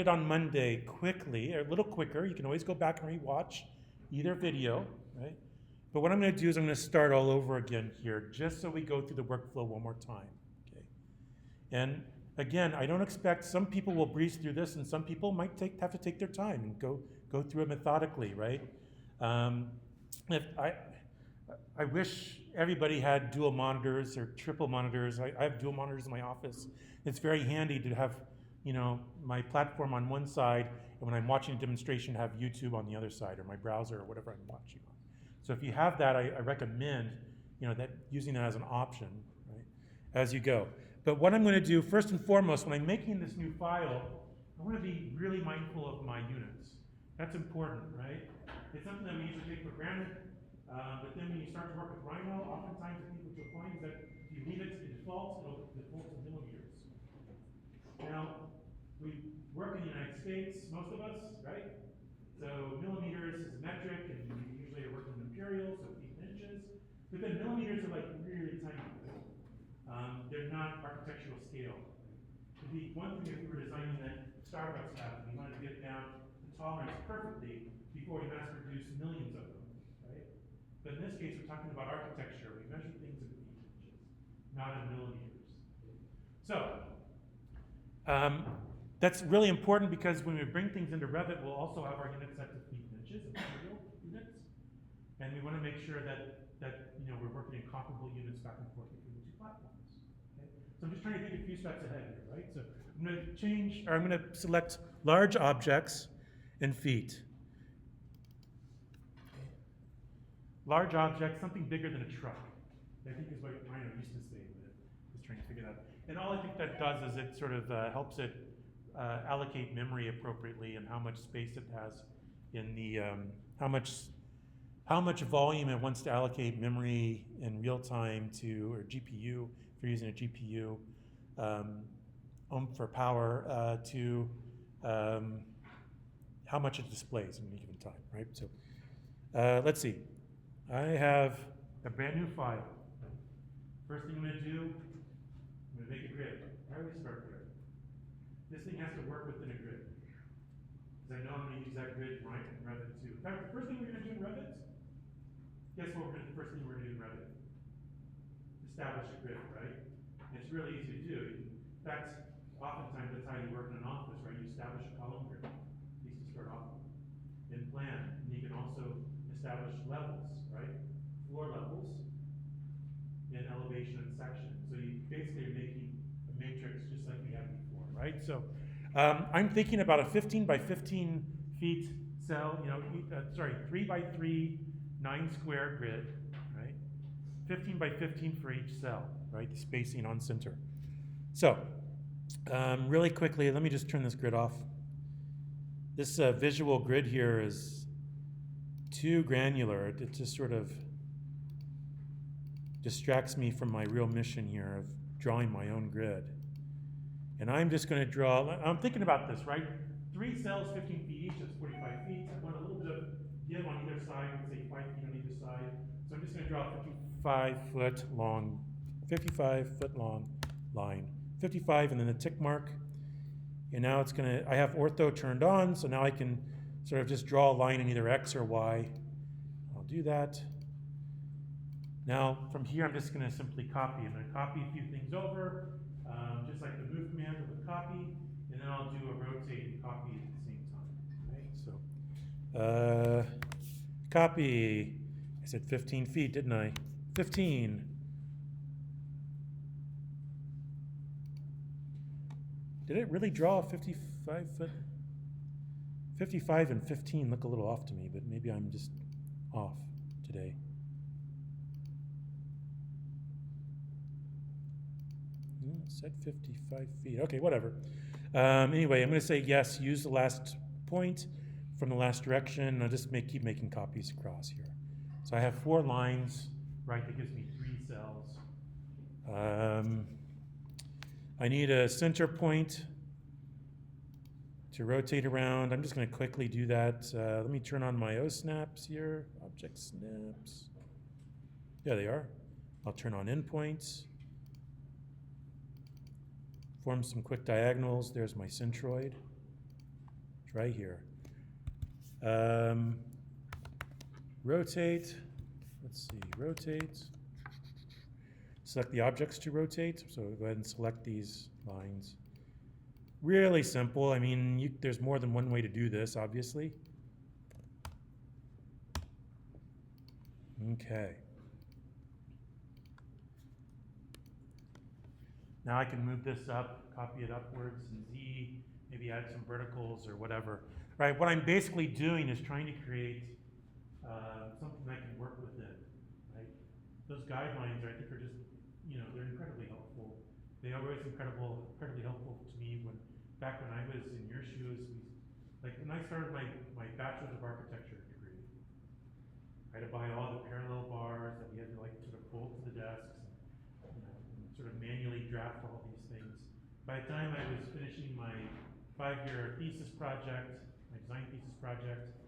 it on Monday quickly, or a little quicker. You can always go back and rewatch either video, right? But what I'm going to do is I'm going to start all over again here, just so we go through the workflow one more time, okay? And again, I don't expect, some people will breeze through this, and some people might have to take their time and go through it methodically, right? Um, if I wish everybody had dual monitors or triple monitors. I have dual monitors in my office. It's very handy to have, my platform on one side, and when I'm watching a demonstration, have YouTube on the other side, or my browser, or whatever I'm watching on. So if you have that, I recommend, that using that as an option, right, as you go. But what I'm going to do first and foremost, when I'm making this new file, I want to be really mindful of my units. That's important, right? It's something that we usually take for granted. But then when you start to work with Rhino, oftentimes I think what you'll find is that if you leave it to default, it'll default to millimeters. Now, we work in the United States, most of us, right? So millimeters is metric, and you usually are working in imperial, so feet and inches. But then millimeters are like really tiny. Right? They're not architectural scale. It'd be one thing if we were designing that Starbucks have, and we wanted to get down the tolerance perfectly before we mass produce millions of them, right? But in this case, we're talking about architecture. We measure things in feet and inches, not in millimeters. So, that's really important because when we bring things into Revit, we'll also have our unit set to feet and inches, imperial units, and we want to make sure that we're working in comparable units back and forth between the two platforms. Okay? So I'm just trying to think a few steps ahead here, right? So I'm going to select large objects in feet. Large objects, something bigger than a truck, I think is what Rhino used to say when it was trying to figure that out. And all I think that does is it sort of helps it allocate memory appropriately and how much space it has in the, how much volume it wants to allocate memory in real time to, or GPU, if you're using a GPU, for power, to how much it displays in any given time, right? So let's see. I have a brand new file. First thing I'm going to do, I'm going to make a grid. I always start grid. This thing has to work within a grid. Because I know I'm going to use that grid right in Revit too. In fact, the first thing we're going to do in Revit, guess what the first thing we're going to do in Revit? Establish a grid, right? And it's really easy to do. In fact, oftentimes that's how you work in an office, right? You establish a column grid, at least to start off with. In plan, and you can also establish levels, right? Floor levels in elevation and section. So you basically are making a matrix just like we had before, right? So I'm thinking about a 15 by 15 feet cell, 3 by 3, 9 square grid, right? 15 by 15 for each cell, right? The spacing on center. So really quickly, let me just turn this grid off. This visual grid here is too granular. It just sort of distracts me from my real mission here of drawing my own grid. And I'm just going to draw, I'm thinking about this, right? 3 cells, 15 feet each, that's 45 feet. I want a little bit of give on either side, let's say 5 feet on either side. So I'm just going to draw a 55 foot long line. 55 and then the tick mark. And now it's going to, I have ortho turned on, so now I can sort of just draw a line in either X or Y. I'll do that. Now, from here, I'm just going to simply copy. I'm going to copy a few things over, just like the move command with copy, and then I'll do a rotate and copy at the same time, right? So, copy. I said 15 feet, didn't I? 15. Did it really draw a 55 foot? 55 and 15 look a little off to me, but maybe I'm just off today. It said 55 feet. Okay, whatever. Anyway, I'm going to say yes, use the last point from the last direction. I'll just keep making copies across here. So I have 4 lines, right? That gives me 3 cells. I need a center point to rotate around. I'm just going to quickly do that. Let me turn on my O-snaps here, object snaps. There they are. I'll turn on endpoints. Form some quick diagonals. There's my centroid. It's right here. Rotate. Let's see, rotate. Select the objects to rotate. So go ahead and select these lines. Really simple. I mean, there's more than one way to do this, obviously. Okay. Now I can move this up, copy it upwards, and Z, maybe add some verticals or whatever. Right, what I'm basically doing is trying to create something I can work within, right? Those guidelines, I think, are just, they're incredibly helpful. They are always incredibly helpful to me back when I was in your shoes. Like when I started my Bachelor's of Architecture degree, I had to buy all the parallel bars that we had to sort of bolt to the desks and sort of manually draft all these things. By the time I was finishing my 5-year thesis project, my design thesis project,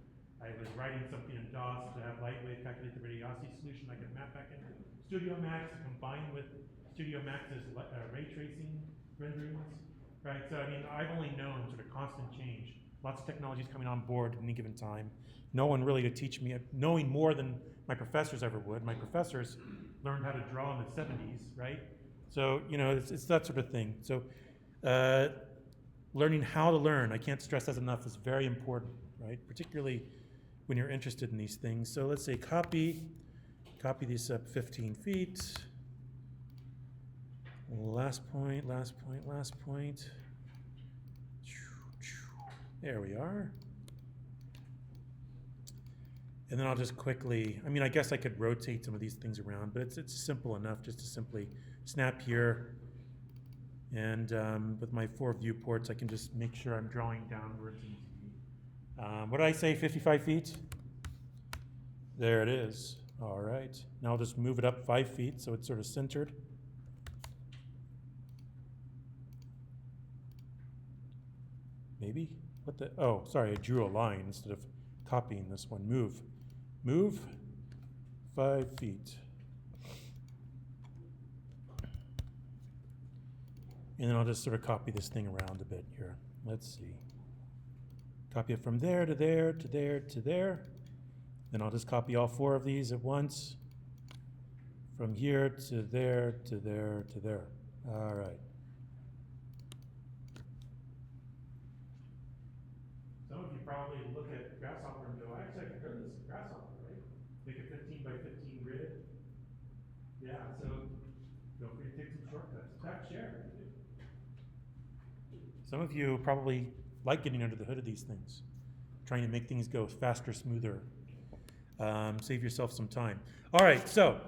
I was writing something in DOS to have lightweight calculate the radiosity solution I could map back into Studio Max and combine with Studio Max's ray tracing renderings, right? So I mean, I've only known sort of constant change. Lots of technologies coming on board at any given time. No one really to teach me, knowing more than my professors ever would. My professors learned how to draw in the 70s, right? So, it's that sort of thing. So learning how to learn, I can't stress that enough, is very important, right? Particularly when you're interested in these things. So let's say copy these up 15 feet. Last point. There we are. And then I'll just quickly, I guess I could rotate some of these things around, but it's simple enough just to simply snap here. And with my 4 viewports, I can just make sure I'm drawing downwards. What did I say, 55 feet? There it is. All right. Now I'll just move it up 5 feet so it's sort of centered. Maybe? Oh, sorry, I drew a line instead of copying this one. Move 5 feet. And then I'll just sort of copy this thing around a bit here. Let's see. Copy it from there to there to there to there. Then I'll just copy all 4 of these at once. From here to there to there to there. All right. Some of you probably look at Grasshopper and go, actually, I can build this in Grasshopper, right? Make a 15 by 15 grid. Yeah, so feel free to take some shortcuts. In fact, share. Some of you probably like getting under the hood of these things, trying to make things go faster, smoother. Save yourself some time. All right, so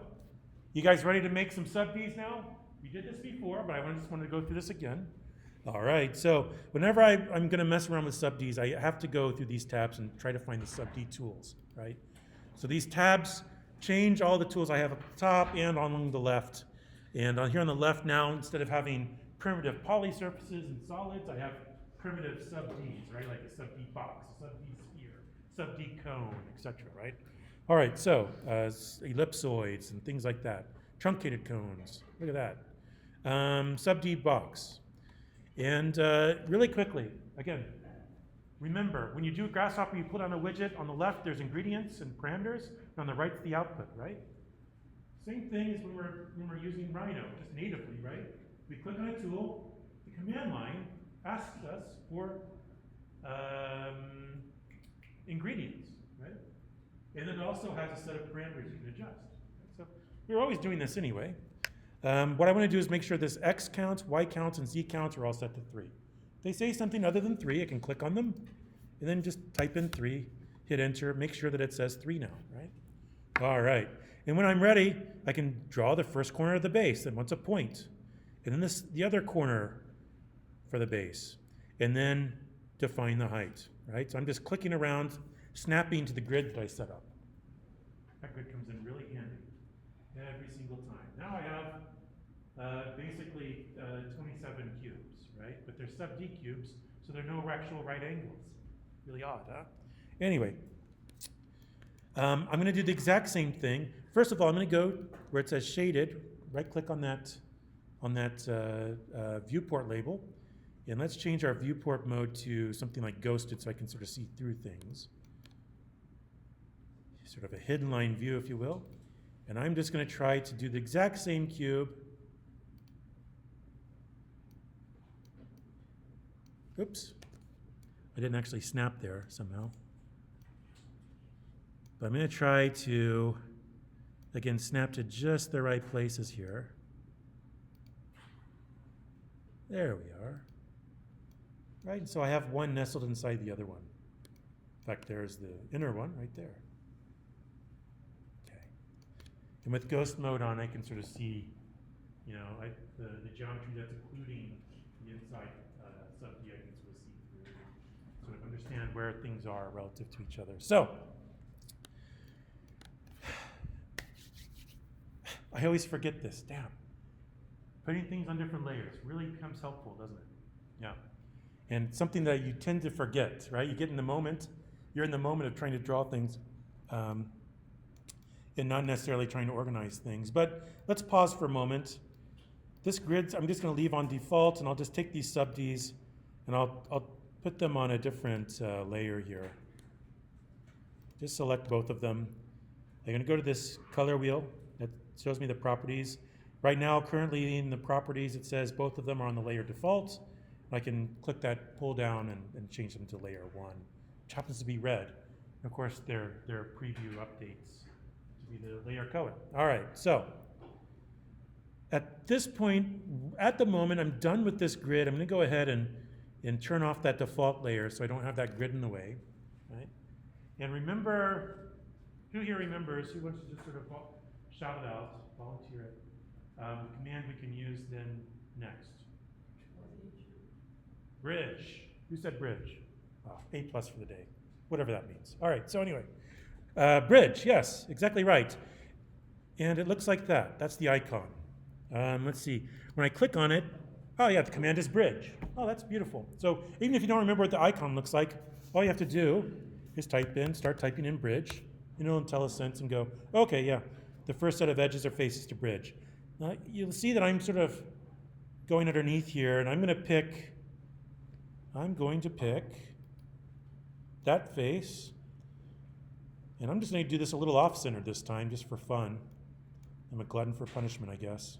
you guys ready to make some sub-Ds now? We did this before, but I just wanted to go through this again. All right, so whenever I'm going to mess around with sub-Ds, I have to go through these tabs and try to find the sub-D tools, right? So these tabs change all the tools I have up at the top and along the left. And here on the left now, instead of having primitive poly surfaces and solids, I have primitive sub-Ds, right? Like a sub-D box, a sub-D sphere, sub-D cone, etc., right? All right, so ellipsoids and things like that. Truncated cones, look at that. Sub-D box. And really quickly, again, remember, when you do Grasshopper, you put on a widget. On the left, there's ingredients and parameters, and on the right's the output, right? Same thing as when we're using Rhino, just natively, right? We click on a tool, the command line asks us for ingredients, right? And then it also has a set of parameters you can adjust. So we're always doing this anyway. What I want to do is make sure this X count, Y count, and Z count are all set to 3. If they say something other than 3, I can click on them, and then just type in 3, hit enter, make sure that it says 3 now, right? All right. And when I'm ready, I can draw the first corner of the base, and what's a point? And then the other corner for the base, and then define the height, right? So I'm just clicking around, snapping to the grid that I set up. That grid comes in really handy every single time. Now I have basically 27 cubes, right? But they're sub-D cubes, so there are no actual right angles. Really odd, huh? Anyway, I'm going to do the exact same thing. First of all, I'm going to go where it says shaded, right-click on that viewport label, And let's change our viewport mode to something like ghosted so I can sort of see through things. Sort of a hidden line view, if you will. And I'm just going to try to do the exact same cube. Oops. I didn't actually snap there somehow. But I'm going to try to, again, snap to just the right places here. There we are. Right, and so I have one nestled inside the other one. In fact, there's the inner one right there. Okay. And with ghost mode on, I can sort of see, you know, the geometry that's including the inside sub-D, I can sort of see through, sort of understand where things are relative to each other. So, I always forget this, damn. Putting things on different layers really becomes helpful, doesn't it? Yeah. And something that you tend to forget, right? You get in the moment, you're in the moment of trying to draw things and not necessarily trying to organize things. But let's pause for a moment. This grid, I'm just going to leave on default, and I'll just take these sub-Ds and I'll put them on a different layer here. Just select both of them. I'm going to go to this color wheel that shows me the properties. Right now, currently in the properties, it says both of them are on the layer default. I can click that pull down and change them to layer 1, which happens to be red. And of course, their preview updates to be the layer color. All right, so at this point, at the moment, I'm done with this grid. I'm going to go ahead and turn off that default layer so I don't have that grid in the way. Right? And remember, who here remembers, who wants to just sort of shout it out, volunteer it, the command we can use then next? Bridge. Who said bridge? Oh, A+ for the day. Whatever that means. All right, so anyway. Bridge, yes, exactly right. And it looks like that. That's the icon. Let's see. When I click on it, oh yeah, the command is bridge. Oh, that's beautiful. So even if you don't remember what the icon looks like, all you have to do is start typing in bridge, and it'll IntelliSense and go, okay, yeah, the first set of edges are faces to bridge. Now, you'll see that I'm sort of going underneath here, and I'm going to pick that face, and I'm just going to do this a little off-center this time, just for fun. I'm a glutton for punishment, I guess.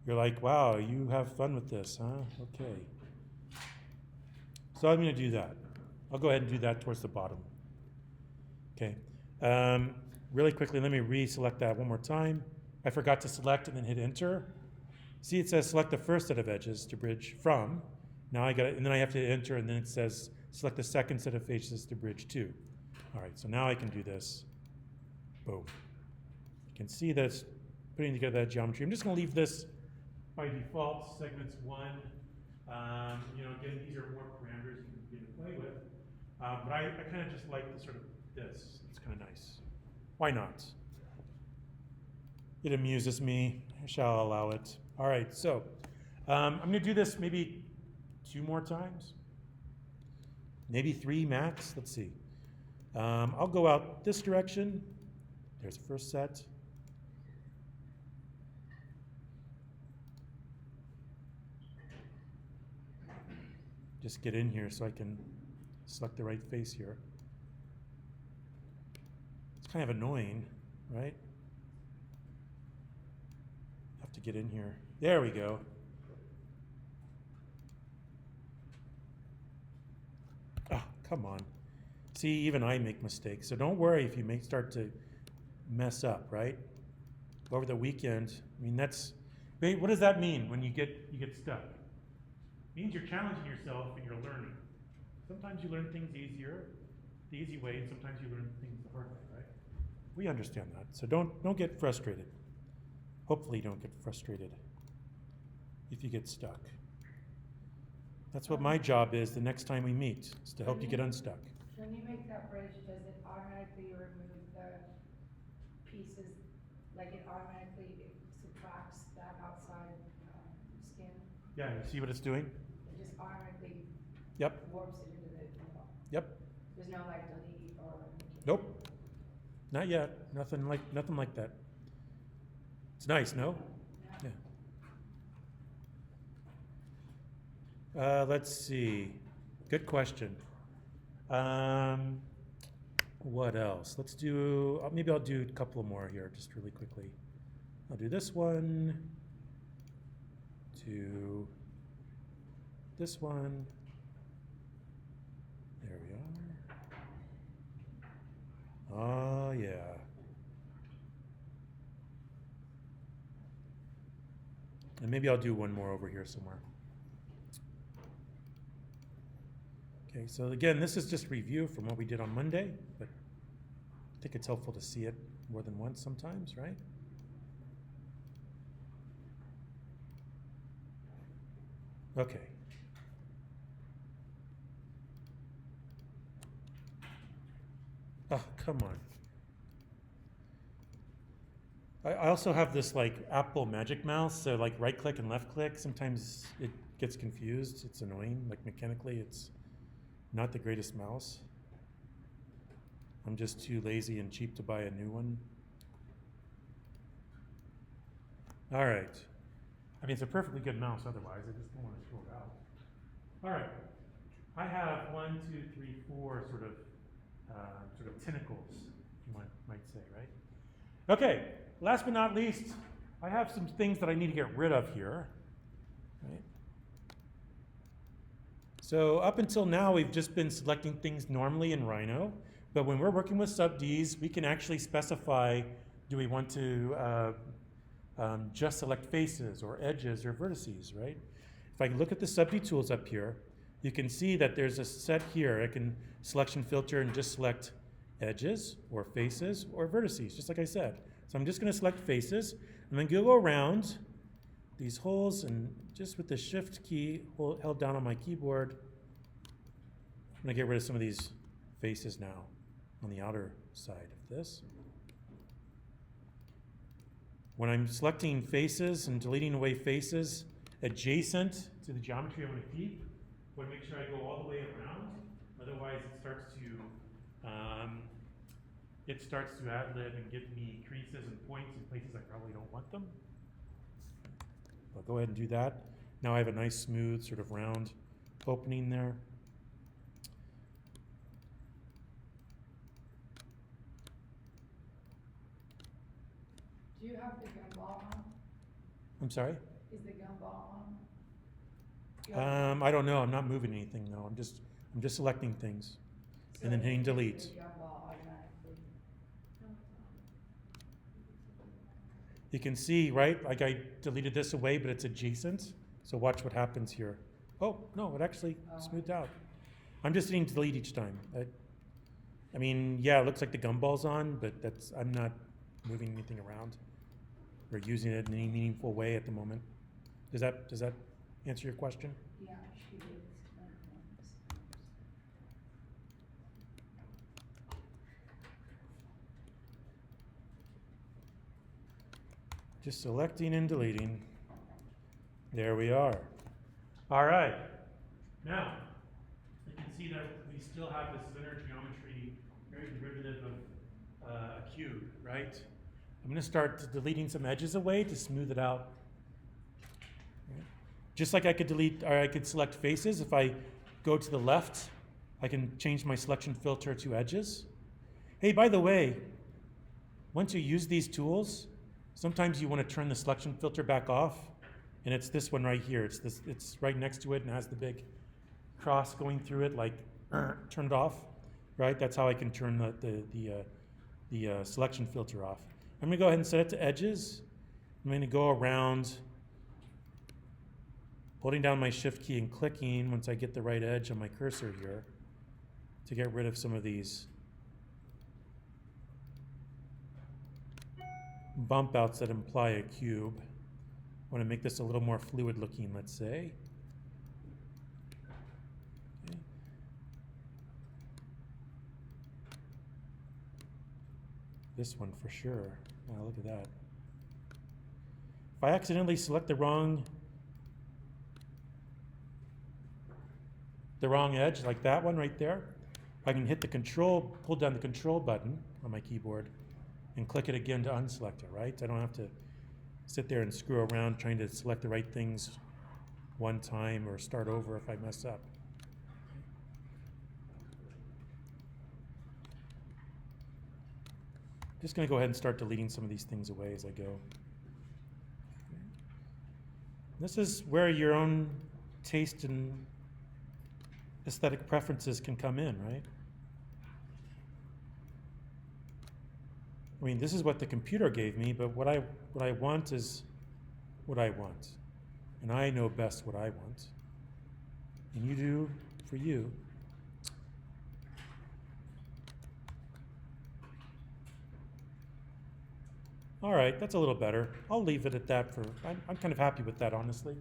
You're like, wow, you have fun with this, huh? Okay. So I'm going to do that. I'll go ahead and do that towards the bottom. Okay. Really quickly, let me reselect that one more time. I forgot to select and then hit enter. See, it says select the first set of edges to bridge from. Now I got it, and then I have to enter, and then it says select the second set of faces to bridge to. All right, so now I can do this. Boom. You can see that it's putting together that geometry. I'm just going to leave this by default, segments 1. You know, again, these are more parameters you can begin to play with. But I kind of just like the sort of this. It's kind of nice. Why not? It amuses me. I shall allow it. All right, so I'm going to do this maybe 2 more times, maybe 3 max. Let's see. I'll go out this direction. There's the first set. Just get in here so I can select the right face here. It's kind of annoying, right? Have to get in here. There we go. Oh, come on. See, even I make mistakes. So don't worry if you start to mess up, right? Over the weekend, I mean, what does that mean when you get stuck? It means you're challenging yourself and you're learning. Sometimes you learn things the easy way, and sometimes you learn things the hard way, right? We understand that. So don't get frustrated. Hopefully you don't get frustrated if you get stuck. That's what my job is the next time we meet, is to help you get unstuck. When you make that bridge, does it automatically remove the pieces, like it automatically subtracts that outside skin? Yeah, you see what it's doing? It just automatically Yep. warps it into the middle. Yep. There's no like delete or Nope. Not yet. Nothing like that. It's nice, no? Yeah. Let's see. Good question. What else? Let's do, maybe I'll do a couple more here just really quickly. I'll do this one, to this one. There we are. Oh, yeah. And maybe I'll do one more over here somewhere. Okay, so again, this is just review from what we did on Monday, but I think it's helpful to see it more than once sometimes, right? Okay. Oh, come on. I also have this like Apple Magic Mouse, so like right click and left click, sometimes it gets confused. It's annoying, like mechanically it's not the greatest mouse. I'm just too lazy and cheap to buy a new one. All right. I mean, it's a perfectly good mouse otherwise, I just don't want to throw it out. All right. I have 1, 2, 3, 4 sort of tentacles, you might say, right? Okay, last but not least, I have some things that I need to get rid of here. Right? So up until now, we've just been selecting things normally in Rhino, but when we're working with sub-Ds, we can actually specify, do we want to just select faces or edges or vertices, right? If I look at the sub-D tools up here, you can see that there's a set here. I can selection filter and just select edges or faces or vertices, just like I said. So I'm just going to select faces. I'm going to go around these holes and just with the shift key held down on my keyboard, I'm going to get rid of some of these faces now on the outer side of this. When I'm selecting faces and deleting away faces adjacent to the geometry I want to keep, I want to make sure I go all the way around. Otherwise, it starts to ad-lib and give me creases and points in places I probably don't want them. I'll go ahead and do that. Now I have a nice, smooth, sort of round opening there. Do you have the gumball on? I'm sorry? Is the gumball on? I don't know. I'm not moving anything though. I'm just selecting things and then hitting delete. The gumball automatically. You can see, right? Like I deleted this away, but it's adjacent. So watch what happens here. Oh, no, it actually smoothed out. I'm just hitting delete each time. I mean, yeah, it looks like the gumball's on, but I'm not moving anything around or using it in any meaningful way at the moment. Does that answer your question? Yeah, she did. Just selecting and deleting. There we are. All right. Now, you can see that we still have this center geometry, very derivative of a cube, right? I'm going to start deleting some edges away to smooth it out. Just like I could delete, or I could select faces. If I go to the left, I can change my selection filter to edges. Hey, by the way, once you use these tools, sometimes you want to turn the selection filter back off, and it's this one right here. It's right next to it and has the big cross going through it, like turn it off, right? That's how I can turn the selection filter off. I'm going to go ahead and set it to edges. I'm going to go around, holding down my shift key and clicking once I get the right edge on my cursor here to get rid of some of these bump outs that imply a cube. I want to make this a little more fluid looking, let's say. Okay. This one for sure. Wow, look at that. If I accidentally select the wrong edge, like that one right there, I can hit the control, pull down the control button on my keyboard and click it again to unselect it, right? I don't have to sit there and screw around trying to select the right things one time or start over if I mess up. Just going to go ahead and start deleting some of these things away as I go. This is where your own taste and aesthetic preferences can come in, right? I mean, this is what the computer gave me, but what I want is what I want. And I know best what I want. And you do for you. All right, that's a little better. I'll leave it at that for, I'm kind of happy with that, honestly.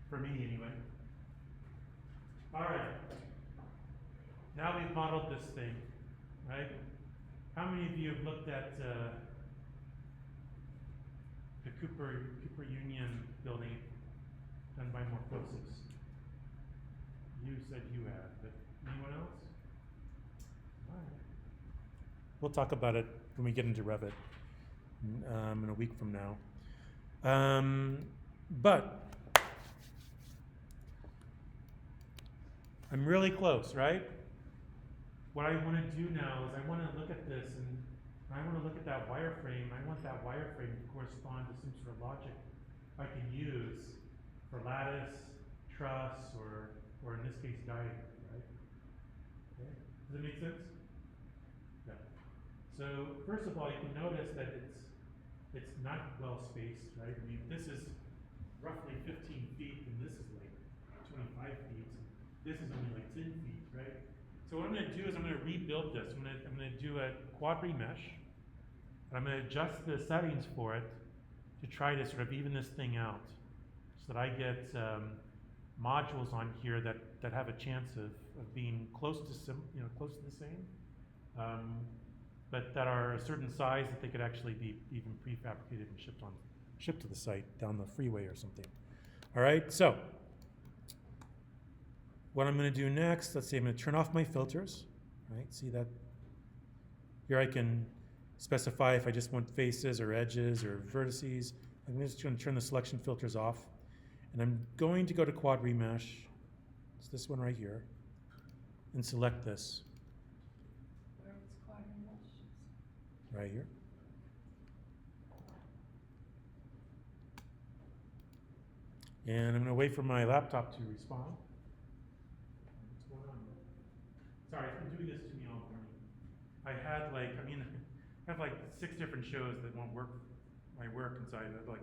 For me, anyway. All right. Now we've modeled this thing, right? How many of you have looked at the Cooper Union building done by Morphosis? You said you have, but anyone else? All right. We'll talk about it when we get into Revit in a week from now. But I'm really close, right? What I want to do now is I want to look at this and I want to look at that wireframe. I want that wireframe to correspond to some sort of logic I can use for lattice, truss, or in this case, diagram, right? Okay. Does that make sense? Yeah. So first of all, you can notice that it's not well spaced, right? I mean, this is roughly 15 feet, and this is like 25 feet. This is only like 10 feet, right? So what I'm going to do is I'm going to rebuild this. I'm going to do a quad remesh. I'm going to adjust the settings for it to try to sort of even this thing out, so that I get modules on here that have a chance of being close to the same, but that are a certain size that they could actually be even prefabricated and shipped to the site down the freeway or something. All right, so what I'm going to do next, let's see, I'm going to turn off my filters, right? See that? Here I can specify if I just want faces or edges or vertices. I'm just going to turn the selection filters off. And I'm going to go to quad remesh. It's this one right here. And select this. Where it's quad remesh? Right here. And I'm going to wait for my laptop to respond. What's going on here? Sorry, it's been doing this to me all morning. I have like 6 different shows that won't work, my work inside. I like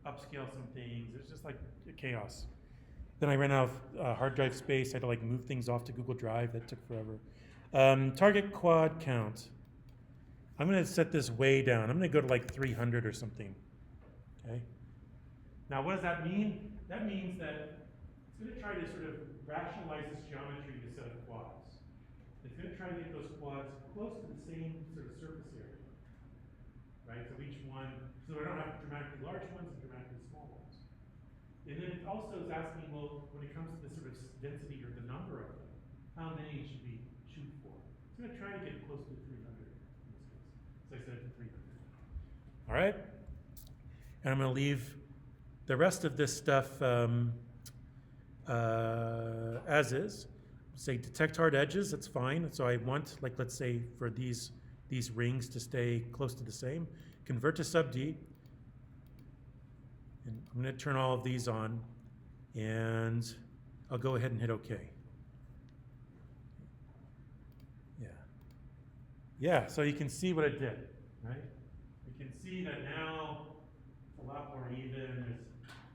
upscale some things. It's just like chaos. Then I ran out of hard drive space. I had to like move things off to Google Drive. That took forever. Target quad count. I'm going to set this way down. I'm going to go to like 300 or something. Okay. Now, what does that mean? That means that it's going to try to sort of rationalize this geometry to set of quads. It's going to try to get those quads close to the same sort of surface area, right? So each one, so I don't have dramatically large ones and dramatically small ones. And then it also is asking, well, when it comes to the sort of density or the number of them, how many should we shoot for? It's going to try to get close to 300 in this case. So I set it to 300. All right? And I'm going to leave the rest of this stuff as is. Say detect hard edges, that's fine. So I want, like, let's say for these rings to stay close to the same. Convert to sub D. And I'm going to turn all of these on, and I'll go ahead and hit OK. Yeah. Yeah, so you can see what it did, right? You can see that now it's a lot more even.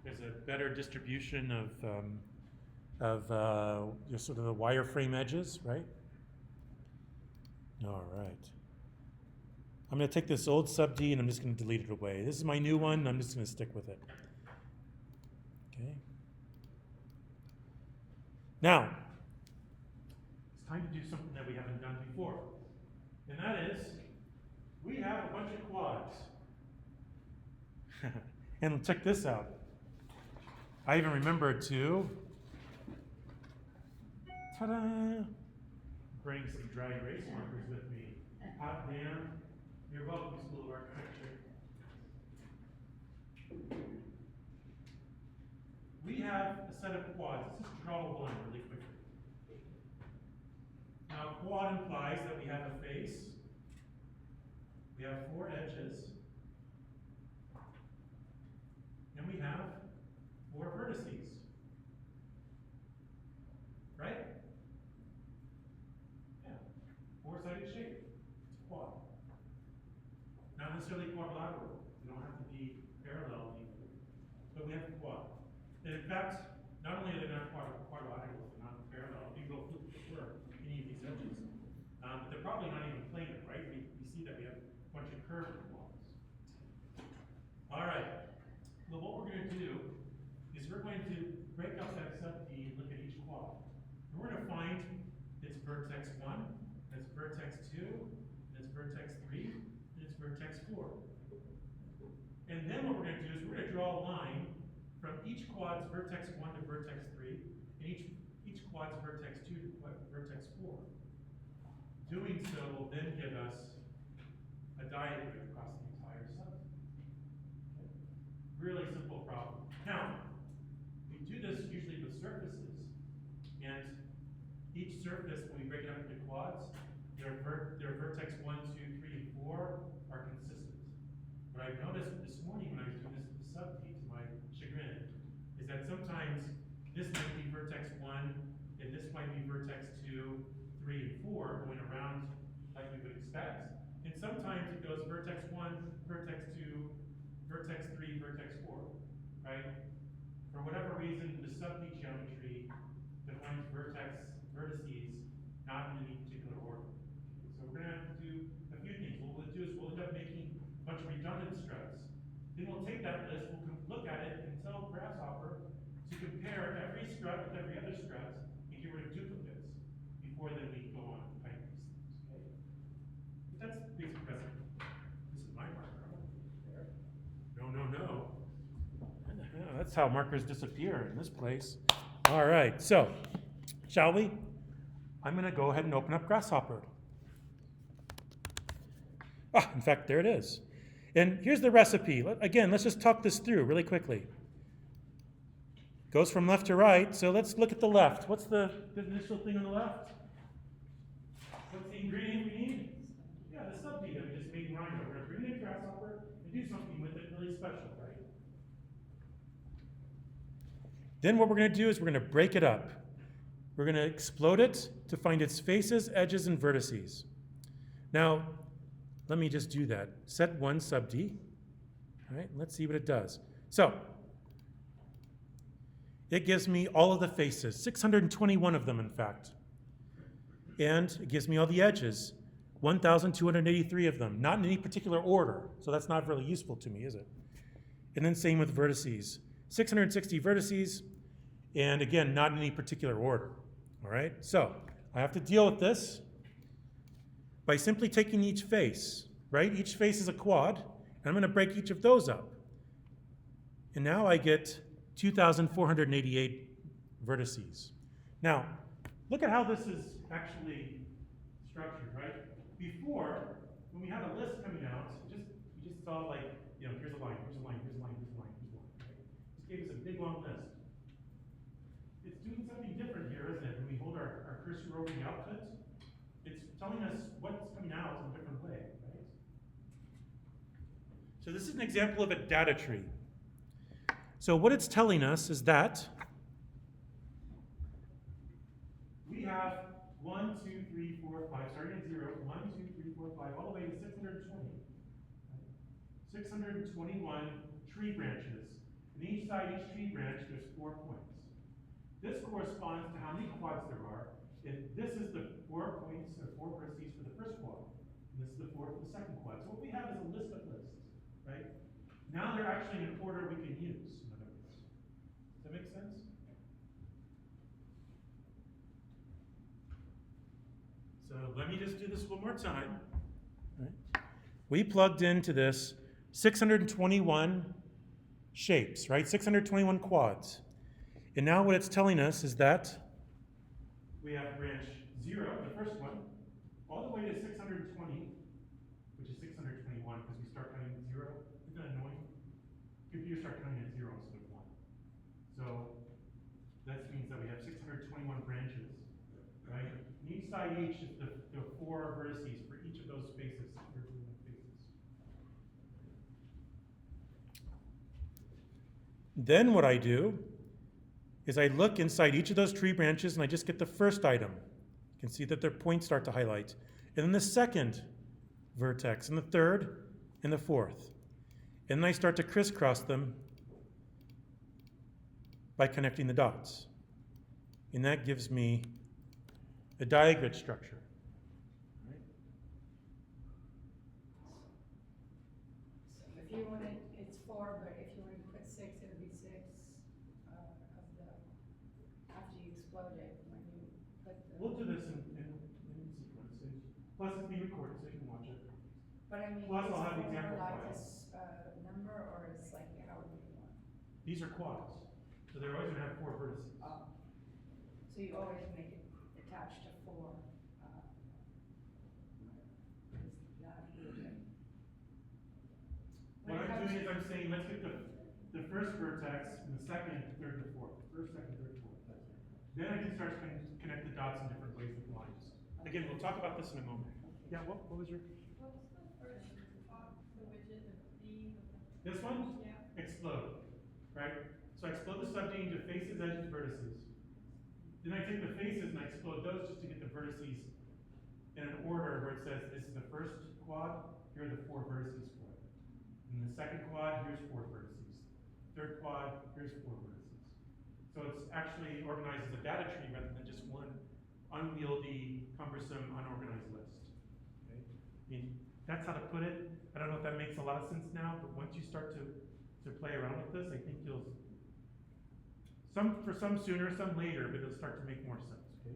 There's a better distribution of just sort of the wireframe edges, right? All right. I'm going to take this old sub D and I'm just going to delete it away. This is my new one. I'm just going to stick with it. Okay. Now, it's time to do something that we haven't done before. And that is, we have a bunch of quads. And check this out. I even remembered to, ta-da, bring some dry erase markers with me. Hot damn. You're welcome, School of Architecture. we have a set of quads. Let's just draw one really quickly. Now, quad implies that we have a face, we have 4 edges, and we have 4 vertices. Right? Yeah. 4-sided shape. It's a quad. Not necessarily quadrilateral. They don't have to be parallel either. But we have a quad. And in fact, not only are they not quadrilateral, they're not parallel. If you go flip any of these edges, but they're probably not even planar, right? We see that we have a bunch of curved quads. All right. Well, what we're going to do is we're going to break up that sub-D and look at each quad. And we're going to find its vertex 1, its vertex 2, its vertex 3, and its vertex 4. And then what we're going to do is we're going to draw a line from each quad's vertex 1 to vertex 3, and each quad's vertex 2 to vertex 4. Doing so will then give us a diagram across the entire subset. Okay. Really simple problem. Now, we do this usually with surfaces, and each surface, when we break it up into quads, their vertex 1, 2, 3, and 4 are consistent. What I've noticed this morning when I was doing this with the sub-D, to my chagrin, is that sometimes this might be vertex 1, and this might be vertex 2, 3, and 4, going around like we would expect. And sometimes it goes vertex 1, vertex 2, vertex 3, vertex 4, right? For whatever reason, the sub-D geometry defines vertices not in any particular order. So we're going to have to do a few things. What we'll do is we'll end up making a bunch of redundant struts. Then we'll take that list, we'll look at it, and tell Grasshopper to compare every strut with every other strut and get rid of duplicates before then we go on and type these things. Okay? But that's basic recipe. This is my marker. I'm gonna put it there. No, no, no. That's how markers disappear in this place. All right, so shall we? I'm going to go ahead and open up Grasshopper. In fact, there it is. And here's the recipe. Again, let's just talk this through really quickly. Goes from left to right, so let's look at the left. What's the initial thing on the left? What's the ingredient we need? Yeah, the sub-D that we just made in Rhino. We're going to bring it in Grasshopper and do something with it really special, right? Then what we're going to do is we're going to break it up. We're going to explode it to find its faces, edges, and vertices. Now, let me just do that. Set 1 sub-D. All right, let's see what it does. So, it gives me all of the faces, 621 of them, in fact. And it gives me all the edges, 1,283 of them, not in any particular order. So that's not really useful to me, is it? And then same with vertices. 660 vertices, and again, not in any particular order. All right, so I have to deal with this by simply taking each face, right? Each face is a quad, and I'm going to break each of those up. And now I get 2,488 vertices. Now, look at how this is actually structured, right? Before, when we had a list coming out, you just saw like, here's a line, here's a line, here's a line, here's a line, here's a line, right? This gave us a big long list. It's doing something different here, isn't it? When we hold our cursor over the output, it's telling us what's coming out in a different way, right? So this is an example of a data tree. So what it's telling us is that we have 1, 2, 3, 4, 5, starting at 0, 1, 2, 3, 4, 5, all the way to 620. 621 tree branches. And each side, each tree branch, there's 4 points. This corresponds to how many quads there are. And this is the 4 points, or 4 vertices for the first quad. And this is the 4 for the second quad. So what we have is a list of lists, right? Now they're actually in an order we can use, in other words. Does that make sense? So let me just do this one more time. Right. We plugged into this 621 shapes, right? 621 quads. And now what it's telling us is that we have branch 0, the first one, all the way to 620, which is 621 because we start counting at 0. Isn't that annoying? Computers start counting at 0 instead of 1. So that we have 621 branches, right? And each side each is the 4 vertices for each of those spaces, 621 spaces. Then what I do is I look inside each of those tree branches and I just get the first item. You can see that their points start to highlight. And then the second vertex, and the third, and the fourth. And then I start to crisscross them by connecting the dots. And that gives me a diagrid structure. Right? So if you wanted, it's 4, but if you wanted to put 6, it would be 6 of the, after you explode it, when you put the. We'll do this in sequence. Plus it's being recorded so you can watch it. But I mean, Plus, is I'll have the 4 example like file. this, number, or is like however you want? These are quads. So they're always gonna have 4 vertices. So you always make it attached to 4, is that okay? What I'm doing is I'm saying, let's get the first vertex and the second, third, and fourth. First, second, third, fourth. Then I can start to connect the dots in different ways with lines. Again, we'll talk about this in a moment. Yeah, what was your? What was the first the widget, the B? This one? Yeah. Explode, right? So I explode the sub-D into faces, edges, vertices. Then I take the faces and I explode those just to get the vertices in an order where it says this is the first quad, here are the 4 vertices for it. And the second quad, here's 4 vertices. Third quad, here's 4 vertices. So it's actually organized as a data tree rather than just one unwieldy, cumbersome, unorganized list. Okay? I mean, that's how to put it. I don't know if that makes a lot of sense now, but once you start to play around with this, I think you'll, for some sooner, some later, but it'll start to make more sense, okay?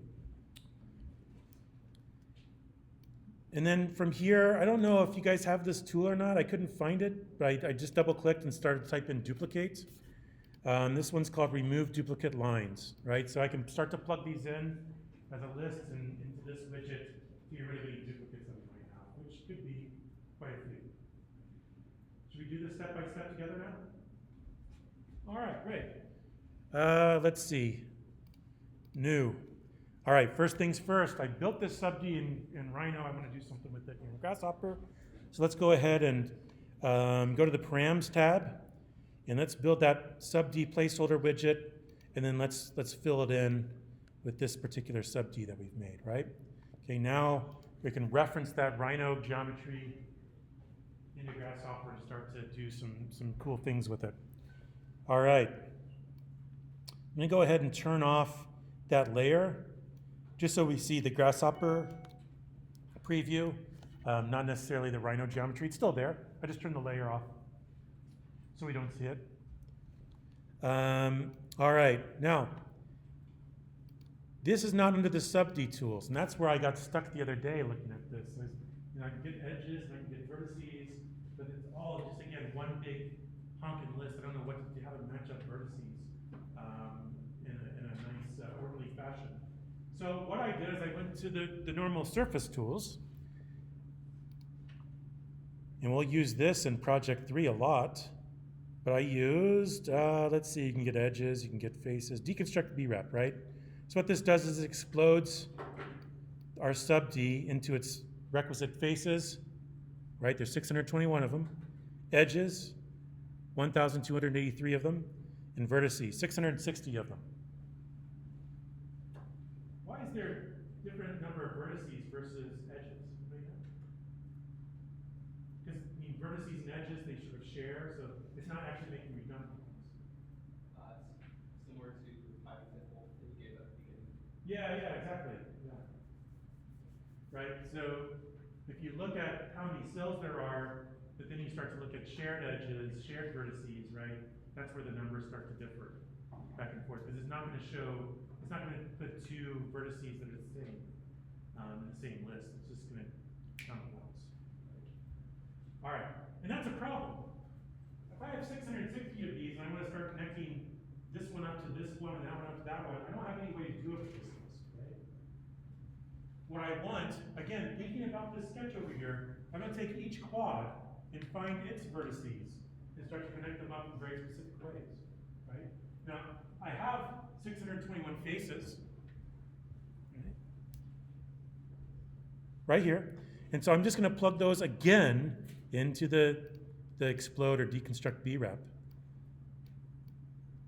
And then from here, I don't know if you guys have this tool or not. I couldn't find it, but I just double clicked and started to type in duplicate. This one's called remove duplicate lines, right? So I can start to plug these in as a list and into this widget to get rid of any duplicates that we might have, which could be quite a few. Should we do this step by step together now? All right, great. Let's see. New. All right, first things first. I built this sub-D in Rhino. I want to do something with it in Grasshopper. So let's go ahead and go to the params tab, and let's build that sub-D placeholder widget, and then let's fill it in with this particular sub-D that we've made, right? Okay, now we can reference that Rhino geometry into Grasshopper and start to do some cool things with it. All right. I'm going to go ahead and turn off that layer just so we see the Grasshopper preview, not necessarily the Rhino geometry. It's still there. I just turned the layer off so we don't see it. All right, now, this is not under the sub-D tools, and that's where I got stuck the other day looking at this. I can get edges, and I can get vertices, but it's all just, again, one big honking list. I don't know how to match up vertices in a nice, orderly fashion. So what I did is I went to the normal surface tools, and we'll use this in Project 3 a lot, but I used, let's see, you can get edges, you can get faces, deconstruct BREP, right? So what this does is it explodes our sub-D into its requisite faces, right? There's 621 of them, edges, 1,283 of them, and vertices, 660 of them. Why is there a different number of vertices versus edges? Because vertices and edges, they sort of share, so it's not actually making redundant ones. It's similar to my example that you gave at the beginning. Yeah, exactly. Yeah. Right. So if you look at how many cells there are, but then you start to look at shared edges, shared vertices, right? That's where the numbers start to differ back and forth, because it's not going to show, it's not going to put 2 vertices that are the same in the same list. It's just going to count once. Right? All right, and that's a problem. If I have 660 of these and I want to start connecting this one up to this one and that one up to that one, I don't have any way to do it with this list, right? What I want, again, thinking about this sketch over here, I'm going to take each quad and find its vertices and start to connect them up in very specific ways, right? Now, I have 621 faces. Right here. And so I'm just going to plug those again into the explode or deconstruct BREP.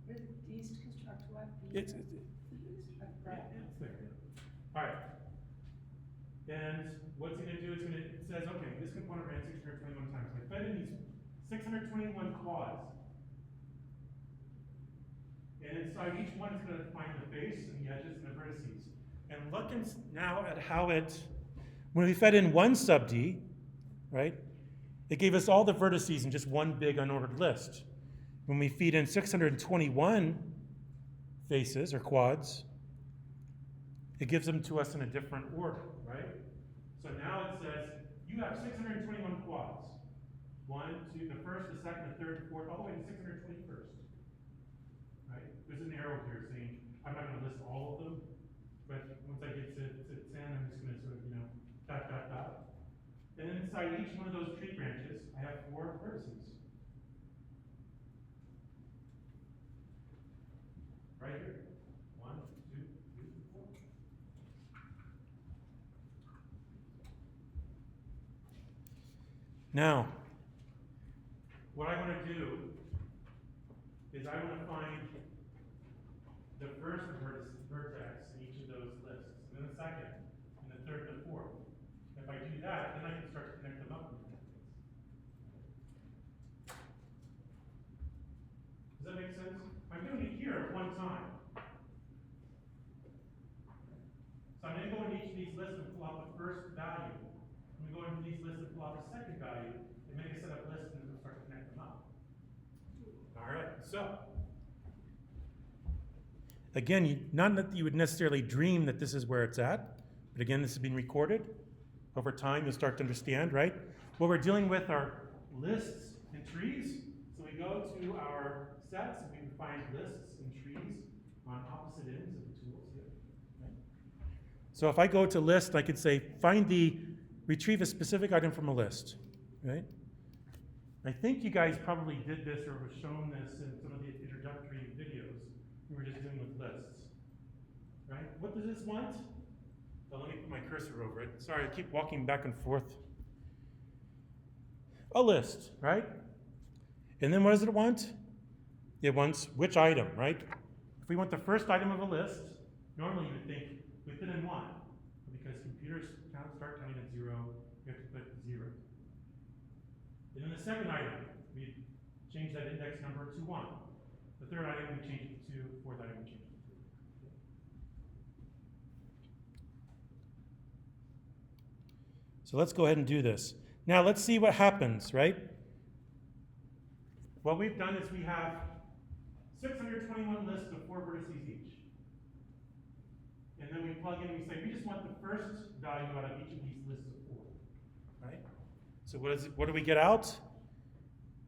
Deconstruct what? It's, Right. it's there. All right. And what's it going to do? It says, okay, this component ran 621 times. I fed in these 621 quads. And inside each one, it's going to find the base and the edges and the vertices. And look now at how when we fed in one sub D, right, it gave us all the vertices in just one big unordered list. When we feed in 621 faces or quads, it gives them to us in a different order, right? So now it says, you have 621 quads. 1, 2, the first, the second, the third, the fourth, all the way to 621st. Right? There's an arrow here saying, I'm not going to list all of them, but once I get to 10, I'm just going to sort of, dot, dot, dot. And then inside each one of those tree branches, I have 4 vertices. Right here. 1, 2, 3, 4. Now, what I want to do is I want to find the first vertex in each of those lists, and then the second, and the third, and the fourth. If I do that, then I can start to connect them up. Does that make sense? I'm doing it here at one time. So I'm going to go into each of these lists and pull out the first value. I'm going to go into these lists and pull out the second value, and make a set of lists, and then start to connect them up. All right, so. Again, not that you would necessarily dream that this is where it's at, but again, this is being recorded. Over time, you'll start to understand, right? What we're dealing with are lists and trees. So we go to our sets and we can find lists and trees on opposite ends of the tools here. Right? So if I go to list, I could say, retrieve a specific item from a list, right? I think you guys probably did this or was shown this in some of the introductory videos. We were just dealing with lists, right? What does this want? Well, let me put my cursor over it. Sorry, I keep walking back and forth. A list, right? And then what does it want? It wants which item, right? If we want the first item of a list, normally you would think we put in 1. But because computers start counting at 0, we have to put 0. And then the second item, we change that index number to 1. The third item, we change it to 2. Fourth item, we change it to 3. So let's go ahead and do this. Now let's see what happens, right? What we've done is we have 621 lists of 4 vertices each. And then we plug in and we say, we just want the first value out of each of these lists of 4, right? So what do we get out?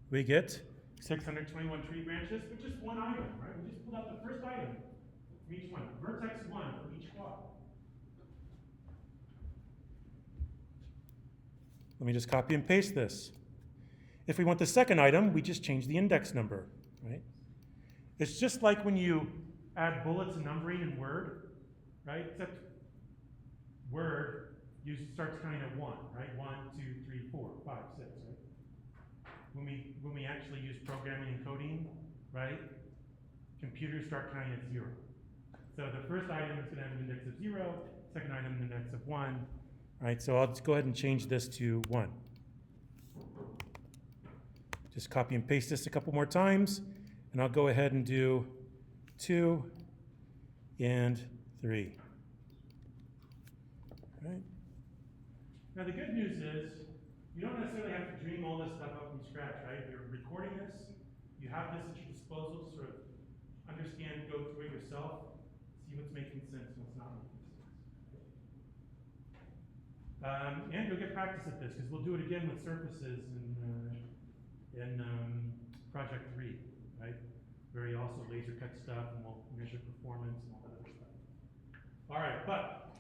We get 621 tree branches, but just one item, right? We just pulled out the first item from each one. Vertex 1 for each quad. Let me just copy and paste this. If we want the second item, we just change the index number, right? It's just like when you add bullets and numbering in Word, right? Except Word, you start counting at 1, right? 1, 2, 3, 4, 5, 6, right? When we actually use programming and coding, right? Computers start counting at 0. So the first item is going to have an index of 0, second item an index of 1. All right, so I'll just go ahead and change this to 1. Just copy and paste this a couple more times, and I'll go ahead and do 2 and 3. All right. Now the good news is, you don't necessarily have to dream all this stuff up from scratch, right? You're recording this, you have this at your disposal to sort of understand, go through it yourself, see what's making sense and what's not making sense. And you'll get practice at this, because we'll do it again with surfaces in Project 3, right? Where you also laser cut stuff, and we'll measure performance and all that other stuff. All right, but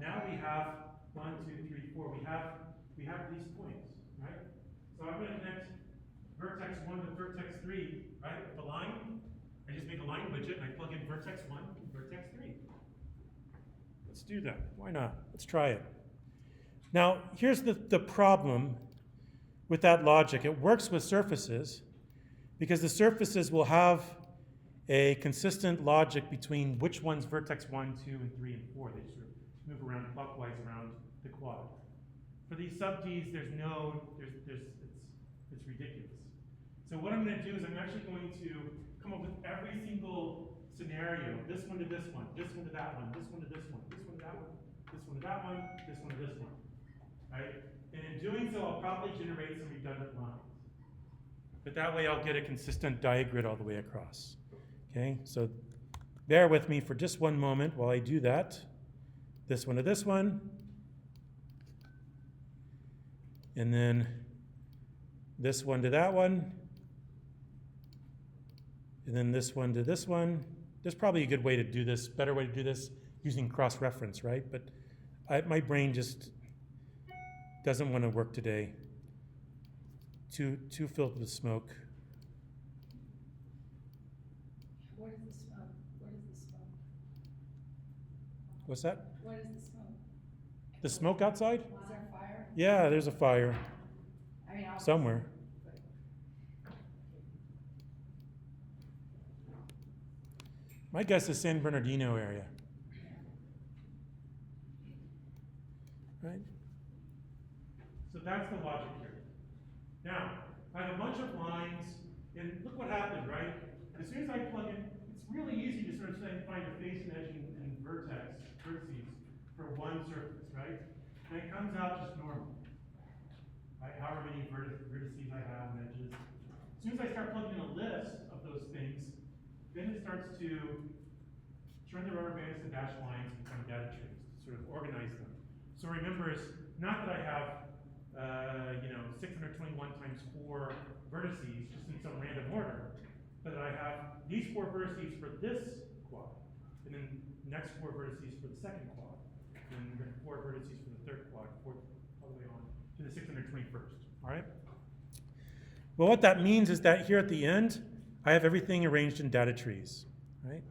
now we have 1, 2, 3, 4. We have these points, right? So I'm going to connect vertex 1 to vertex 3, right, with the line. I I just make a line widget and I plug in vertex 1 and vertex 3. Let's do that. Why not? Let's try it. Now, here's the problem with that logic. It works with surfaces because the surfaces will have a consistent logic between which one's vertex 1, 2, and 3, and 4. They just sort of move around clockwise around the quad. For these sub-Ds, it's ridiculous. So what I'm going to do is I'm actually going to come up with every single scenario, this one to this one, this one to that one, this one to this one, this one to that one, this one to that one, this one to this one, right? And in doing so, I'll probably generate some redundant lines. But that way I'll get a consistent diagrid all the way across. Okay, so bear with me for just one moment while I do that. This one to this one. And then this one to that one. And then this one to this one. There's probably a good way to do this, better way to do this using cross-reference, right? But my brain just doesn't want to work today. Too filled with smoke. What is the smoke? What is the smoke? What's that? What is the smoke? The smoke outside? Is there fire? Yeah, there's a fire I mean, somewhere. My guess is San Bernardino area. Right? So that's the logic here. Now, I have a bunch of lines, and look what happened, right? As soon as I plug in, it's really easy to sort of say, find a face and edge and vertices for one surface, right? And it comes out just normal. Right? However many vertices I have and edges. As soon as I start plugging in a list of those things, then it starts to turn the rubber bands to dashed lines and become data trees to sort of organize them. So remember, it's not that I have 621 times 4 vertices just in some random order, but that I have these 4 vertices for this quad, and then next 4 vertices for the second quad, and then 4 vertices for the third quad, all the way on to the 621st. All right. Well, what that means is that here at the end, I have everything arranged in data trees, right?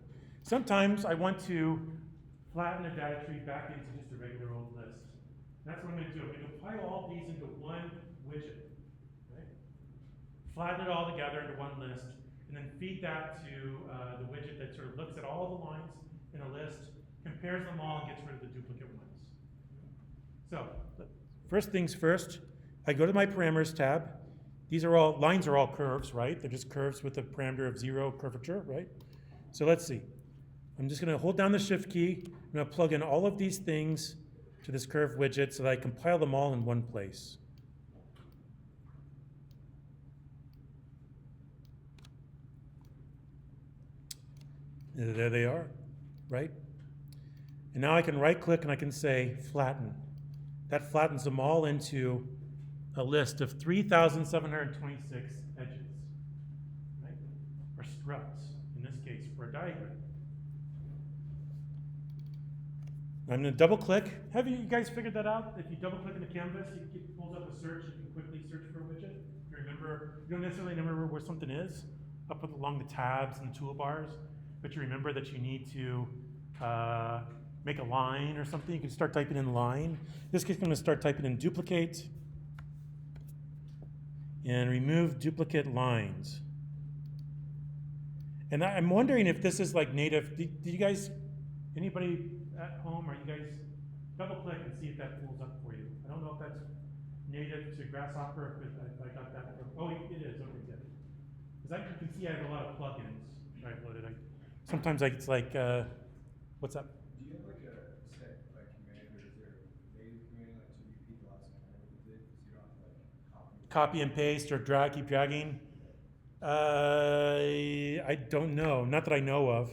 Sometimes I want to flatten a data tree back into just a regular old list. That's what I'm going to do. I'm going to compile all these into one widget, right? Flatten it all together into one list, and then feed that to the widget that sort of looks at all the lines in a list, compares them all, and gets rid of the duplicate ones. So, first things first, I go to my parameters tab. These are all, lines are all curves, right? They're just curves with a parameter of 0 curvature, right? So let's see. I'm just going to hold down the shift key. I'm going to plug in all of these things to this curve widget so that I compile them all in one place. And there they are, right? And now I can right click and I can say flatten. That flattens them all into a list of 3,726 edges, right? Or struts, in this case, for a diagram. I'm going to double click. Have you guys figured that out? If you double click in the canvas, it pulls up a search. You can quickly search for a widget. You remember, you don't necessarily remember where something is up along the tabs and the toolbars, but you remember that you need to make a line or something. You can start typing in line. In this case, I'm going to start typing in duplicate and remove duplicate lines. And I'm wondering if this is like native. Did you guys, anybody at home, are you guys, double click and see if that pulls up for you. I don't know if that's native to Grasshopper, if I got that. Oh, it is, okay, good. Because you can see I have a lot of plugins I've loaded. Sometimes it's like, what's up? Do you have like a set like command, or is there a native command like to repeat the last line with it, so you don't have to like Copy and paste or drag, keep dragging? I don't know, not that I know of.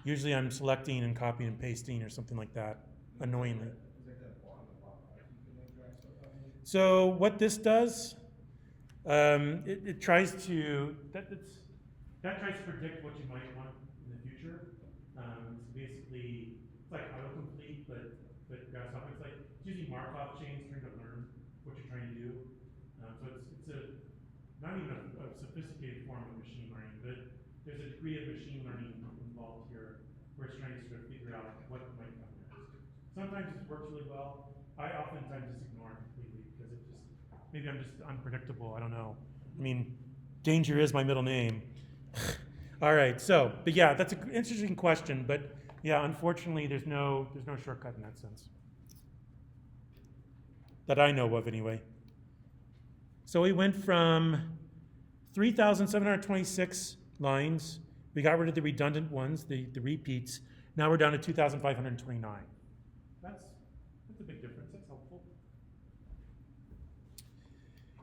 Usually I'm selecting and copying and pasting or something like that, annoyingly. Is like that bottom right you can like drag stuff on it? So what this does, it tries to, that tries to predict what you might want in the future. It's basically, it's like autocomplete, but Grasshopper. It's like, it's using Markov chains trying to learn what you're trying to do. So it's not even a sophisticated form of machine learning, but there's a degree of machine learning involved here, where it's trying to sort of figure out what might come next. Sometimes it works really well. I oftentimes just ignore it completely because it just, maybe I'm just unpredictable, I don't know. I mean, danger is my middle name. All right, so, but yeah, that's an interesting question, but yeah, unfortunately, there's no shortcut in that sense. That I know of anyway. So we went from 3,726 lines. We got rid of the redundant ones, the repeats. Now we're down to 2,529. That's a big difference. That's helpful.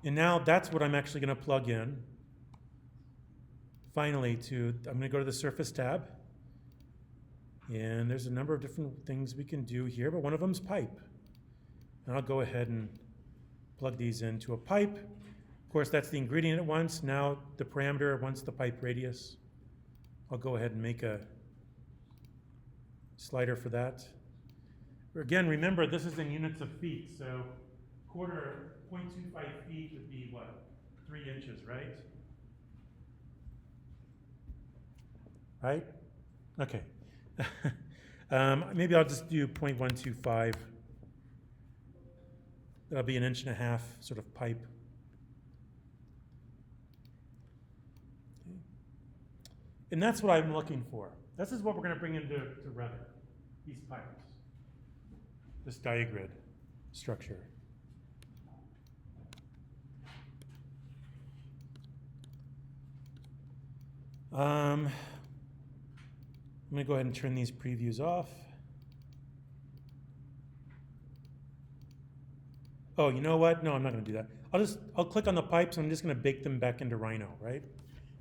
And now that's what I'm actually going to plug in. Finally, I'm going to go to the Surface tab. And there's a number of different things we can do here, but one of them is pipe. And I'll go ahead and plug these into a pipe. Of course, that's the ingredient at once. Now the parameter once the pipe radius. I'll go ahead and make a slider for that. Again, remember, this is in units of feet, so 0.25 feet would be what? 3 inches, right? Right? Okay. Maybe I'll just do 0.125. That'll be 1.5 inch sort of pipe. Okay. And that's what I'm looking for. This is what we're going to bring into Revit, these pipes, this diagrid structure. I'm going to go ahead and turn these previews off. Oh, you know what? No, I'm not going to do that. I'll click on the pipes and I'm just going to bake them back into Rhino, right?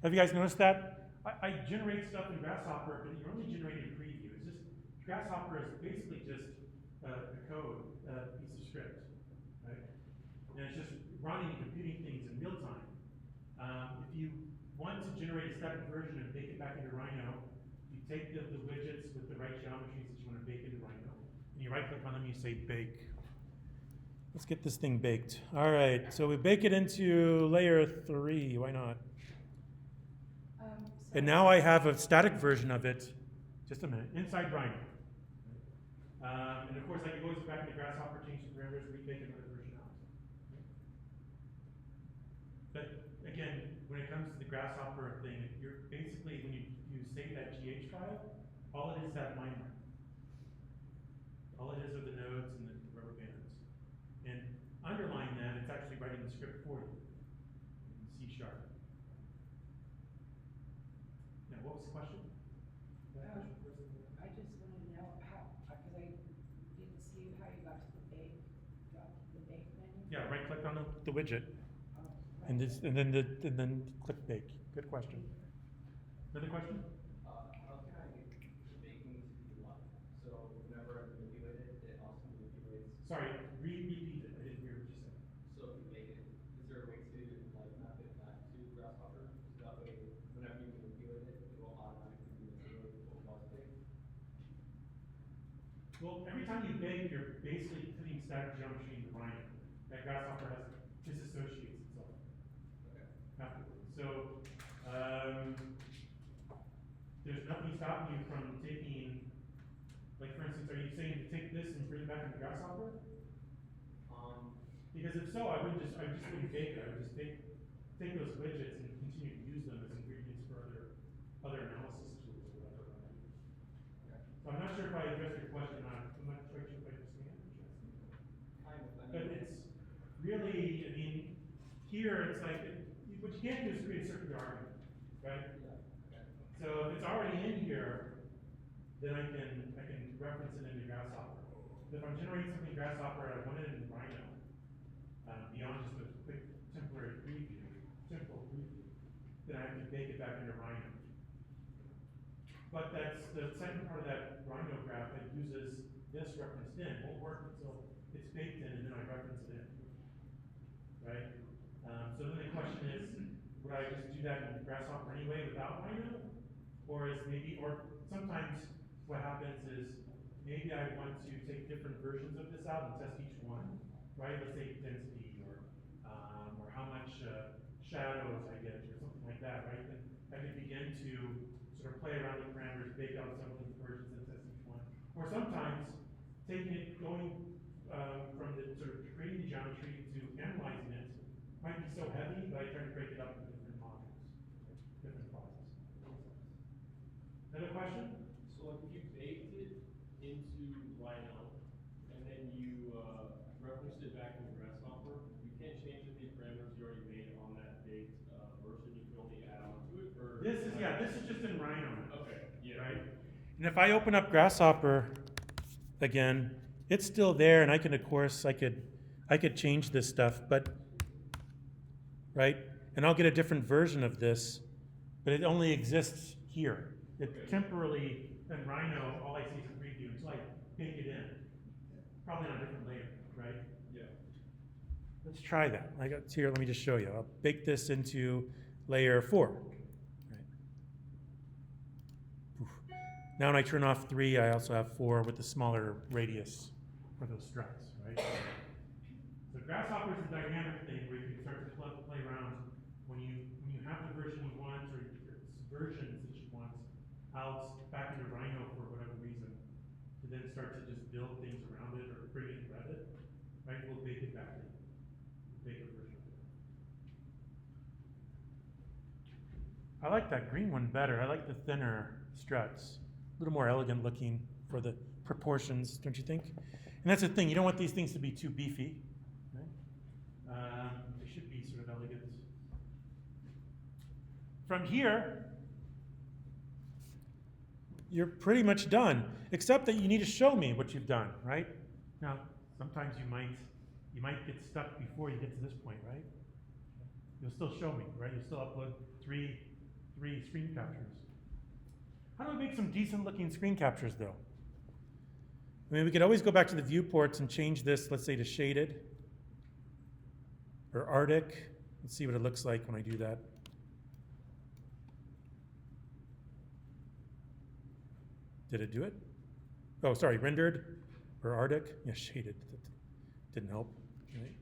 Have you guys noticed that? I generate stuff in Grasshopper, but you're only generating preview. It's just, Grasshopper is basically just a code, a piece of script, right? And it's just running and computing things in real time. If you want to generate a static version and bake it back into Rhino, you take the widgets with the right geometries that you want to bake into Rhino, and you right click on them and you say bake. Let's get this thing baked. All right, so we bake it into layer 3, why not? And now I have a static version of it, just a minute, inside Rhino. And of course I can go back into Grasshopper, change the parameters, rebake another version out. But again, when it comes to the Grasshopper thing, you're basically, when you save that GH file, all it is that line mark. All it is are the nodes and the rubber bands. And underlying that, it's actually writing the script for you in C#. Now, what was the question? I just wanted to know how, because I didn't see how you got to the bake menu. Yeah, right click on the widget. Oh, right. And then click bake. Good question. Another question? How can I get the baking to be live? So whenever I manipulate it, it also manipulates. Sorry, repeat it. I didn't hear what you said. So if you make it, is there a way to like map it back to Grasshopper? So that way, whenever you manipulate it, it will automatically manipulate what was baked. Well, every time you bake, you're basically putting static geometry into Rhino. That Grasshopper disassociates itself Okay. afterwards. So there's nothing stopping you from taking, like for instance, are you saying to take this and bring it back into Grasshopper? Because if so, I just wouldn't bake it. I would just take those widgets and continue to use them as ingredients for other analysis tools or whatever. Okay. So I'm not sure if I addressed your question. I'm not quite sure if I understand what you're asking. Kind of. But it's really, I mean, here it's like, what you can't do is create a circular argument, right? Yeah. Okay. So if it's already in here, then I can reference it into Grasshopper. If I'm generating something in Grasshopper and I want it in Rhino, beyond just a quick temporary preview, simple preview, then I have to bake it back into Rhino. But that's the second part of that Rhino graph that uses this referenced in won't work until it's baked in and then I reference it in, right? So then the question is, would I just do that in Grasshopper anyway without Rhino? Or sometimes what happens is maybe I want to take different versions of this out and test each one, right? Let's say density or how much shadows I get or something like that, right? I can begin to sort of play around with parameters, bake out some of these versions and test each one. Or sometimes taking it, going from the sort of creating the geometry to analyzing it might be so heavy, but I try to break it up into different modules, different classes. Another question? So like if you baked it into Rhino and then you referenced it back in the Grasshopper, you can't change any parameters you already made on that baked version. You can only add on to it, or This is just in Rhino. okay, yeah, Right? And if I open up Grasshopper again, it's still there, and I can, of course, I could change this stuff, but, right? And I'll get a different version of this, but it only exists here. It temporarily, in Rhino, all I see is a preview until I bake it in. Probably on a different layer, right? yeah. Let's try that. I got here, let me just show you. I'll bake this into layer 4. Right. Oof. Now when I turn off 3, I also have 4 with the smaller radius for those struts, right? So Grasshopper is a dynamic thing where you can start to play around when you have the version you want or versions that you want out back into Rhino for whatever reason, to then start to just build things around it or bring it in Revit, right? We'll bake it back in. Bake a version of it. I like that green one better. I like the thinner struts. A little more elegant looking for the proportions, don't you think? And that's the thing, you don't want these things to be too beefy, right? They should be sort of elegant. From here, you're pretty much done, except that you need to show me what you've done, right? Now, sometimes you might get stuck before you get to this point, right? You'll still show me, right? You'll still upload three screen captures. How do we make some decent looking screen captures though? I mean, we could always go back to the viewports and change this, let's say, to shaded or Arctic. Let's see what it looks like when I do that. Did it do it? Oh, sorry, rendered or Arctic? Yeah, shaded. That didn't help. Right.